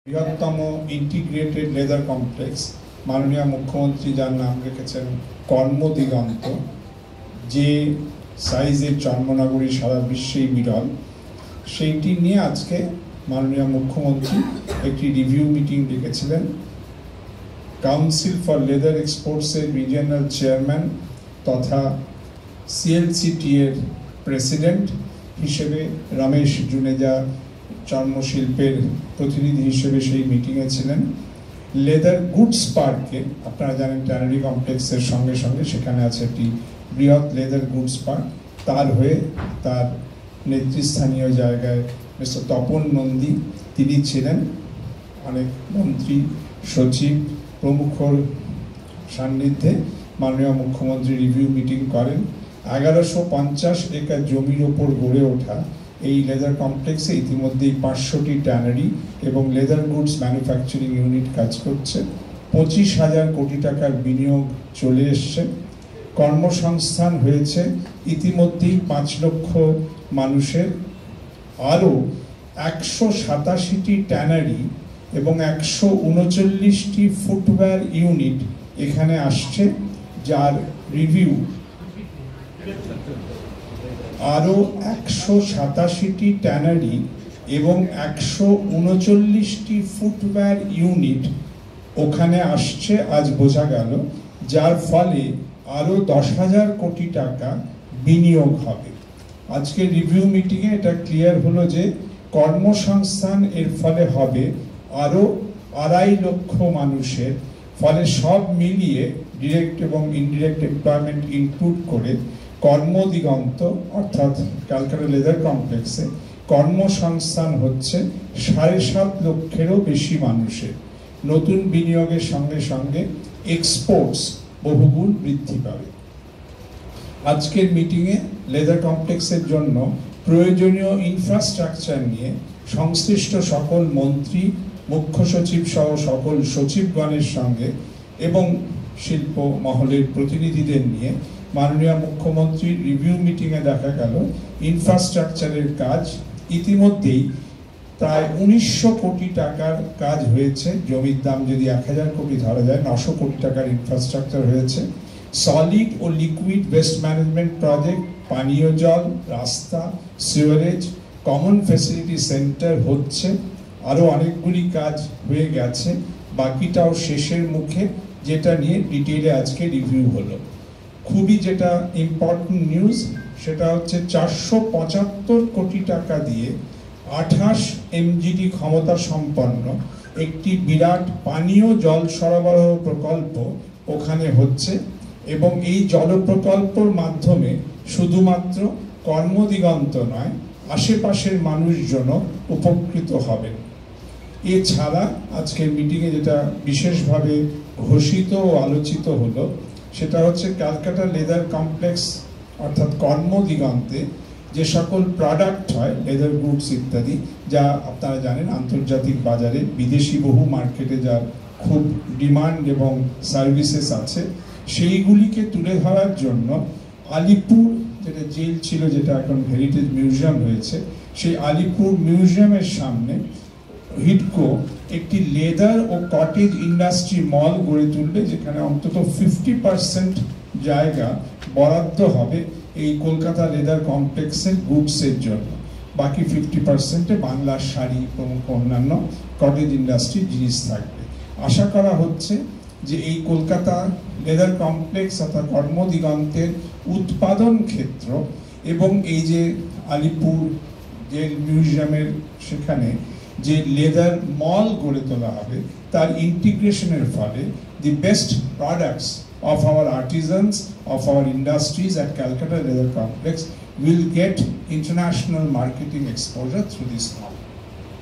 বৃহত্তম integrated leather complex মাননীয় মুখ্যমন্ত্রী যার নাম রেখেছেন কর্মদিগন্ত, যে সাইজের চর্মনগরী সারা বিশ্বেই বিরল, সেইটি নিয়ে আজকে মাননীয় মুখ্যমন্ত্রী একটি রিভিউ মিটিং ডেকেছিলেন। কাউন্সিল ফর লেদার এক্সপোর্টসের রিজিয়নাল চেয়ারম্যান তথা সিএলসিটি এর প্রেসিডেন্ট হিসেবে রমেশ জুনেজা চর্মশিল্পের প্রতিনিধি হিসেবে সেই মিটিংয়ে ছিলেন। লেদার গুডস পার্কে, আপনারা জানেন ট্যানারি কমপ্লেক্সের সঙ্গে সঙ্গে সেখানে আছে একটি বৃহৎ লেদার গুডস পার্ক, তার হয়ে তার নেতৃস্থানীয় জায়গায় মিস্টার তপন নন্দী তিনি ছিলেন। অনেক মন্ত্রী, সচিব প্রমুখর সান্নিধ্যে মাননীয় মুখ্যমন্ত্রী রিভিউ মিটিং করেন। 1150 একর জমির ওপর গড়ে ওঠা এই লেদার কমপ্লেক্সে ইতিমধ্যেই 500টি ট্যানারি এবং লেদার গুডস ম্যানুফ্যাকচারিং ইউনিট কাজ করছে। 25,000 কোটি টাকার বিনিয়োগ চলে এসছে। কর্মসংস্থান হয়েছে ইতিমধ্যেই 5 লক্ষ মানুষের। আরও 187টি ট্যানারি এবং 139টি ফুটওয়্যার ইউনিট এখানে আসছে, যার রিভিউ আরও 187টি ট্যানারি এবং 139টি ফুটওয়্যার ইউনিট ওখানে আসছে আজ বোঝা গেল, যার ফলে আরও 10,000 কোটি টাকা বিনিয়োগ হবে। আজকে রিভিউ মিটিংয়ে এটা ক্লিয়ার হলো যে কর্মসংস্থান এর ফলে হবে আরও 2.5 লক্ষ মানুষের। ফলে সব মিলিয়ে ডিরেক্ট এবং ইনডিরেক্ট এমপ্লয়মেন্ট ইনক্লুড করে কর্মদিগন্ত অর্থাৎ ক্যালকাটা লেদার কমপ্লেক্সে কর্মসংস্থান হচ্ছে 7.5 লক্ষেরও বেশি মানুষের। নতুন বিনিয়োগের সঙ্গে সঙ্গে এক্সপোর্টস বহুগুণ বৃদ্ধি পাবে। আজকের মিটিংয়ে লেদার কমপ্লেক্সের জন্য প্রয়োজনীয় ইনফ্রাস্ট্রাকচার নিয়ে সংশ্লিষ্ট সকল মন্ত্রী, মুখ্য সচিব সহ সকল সচিবগণের সঙ্গে এবং শিল্প মহলের প্রতিনিধিদের নিয়ে মাননীয় মুখ্যমন্ত্রীর রিভিউ মিটিংয়ে দেখা গেল ইনফ্রাস্ট্রাকচারের কাজ ইতিমধ্যেই প্রায় 1900 কোটি টাকার কাজ হয়েছে। জমির দাম যদি 1000 কোটি ধরা যায়, 900 কোটি টাকার ইনফ্রাস্ট্রাকচার হয়েছে। সলিড ও লিকুইড ওয়েস্ট ম্যানেজমেন্ট প্রজেক্ট, পানীয় জল, রাস্তা, সিওয়ারেজ, কমন ফ্যাসিলিটি সেন্টার হচ্ছে। আরও অনেকগুলি কাজ হয়ে গেছে, বাকিটাও শেষের মুখে, যেটা নিয়ে ডিটেইলে আজকে রিভিউ হলো। খুবই যেটা ইম্পর্টেন্ট নিউজ সেটা হচ্ছে 475 কোটি টাকা দিয়ে 28 MGD ক্ষমতা সম্পন্ন একটি বিরাট পানীয় জল সরবরাহ প্রকল্প ওখানে হচ্ছে এবং এই জল প্রকল্পের মাধ্যমে শুধুমাত্র কর্মদিগন্ত নয়, আশেপাশের মানুষজন উপকৃত হবেন। এছাড়া আজকের মিটিংয়ে যেটা বিশেষভাবে ঘোষিত ও আলোচিত হলো সেটা হচ্ছে ক্যালকাটা লেদার কমপ্লেক্স অর্থাৎ কর্মদিগন্তে যে সকল প্রোডাক্ট হয়, লেদার গুডস ইত্যাদি, যা আপনারা জানেন আন্তর্জাতিক বাজারে বিদেশি বহু মার্কেটে যার খুব ডিমান্ড এবং সার্ভিসেস আছে, সেইগুলিকে তুলে ধরার জন্য আলিপুর, যেটা জেল ছিল যেটা এখন হেরিটেজ মিউজিয়াম হয়েছে, সেই আলিপুর মিউজিয়ামের সামনে হিডকো একটি লেদার ও কটেজ ইন্ডাস্ট্রি মল গড়ে তুলবে, যেখানে অন্তত 50% জায়গা বরাদ্দ হবে এই কলকাতা লেদার কমপ্লেক্সের গুডসের জন্য। বাকি 50%-এ বাংলার শাড়ি প্রমুখ অন্যান্য কটেজ ইন্ডাস্ট্রির জিনিস থাকবে। আশা করা হচ্ছে যে এই কলকাতা লেদার কমপ্লেক্স অর্থাৎ কর্মদিগন্তের উৎপাদন ক্ষেত্র এবং এই যে আলিপুর জেল মিউজিয়ামের সেখানে যে লেদার মল গড়ে তোলা হবে, তার ইন্টিগ্রেশনের ফলে the best products of our artisans, of our industries at Calcutta Leather Complex will get international marketing exposure through this mall.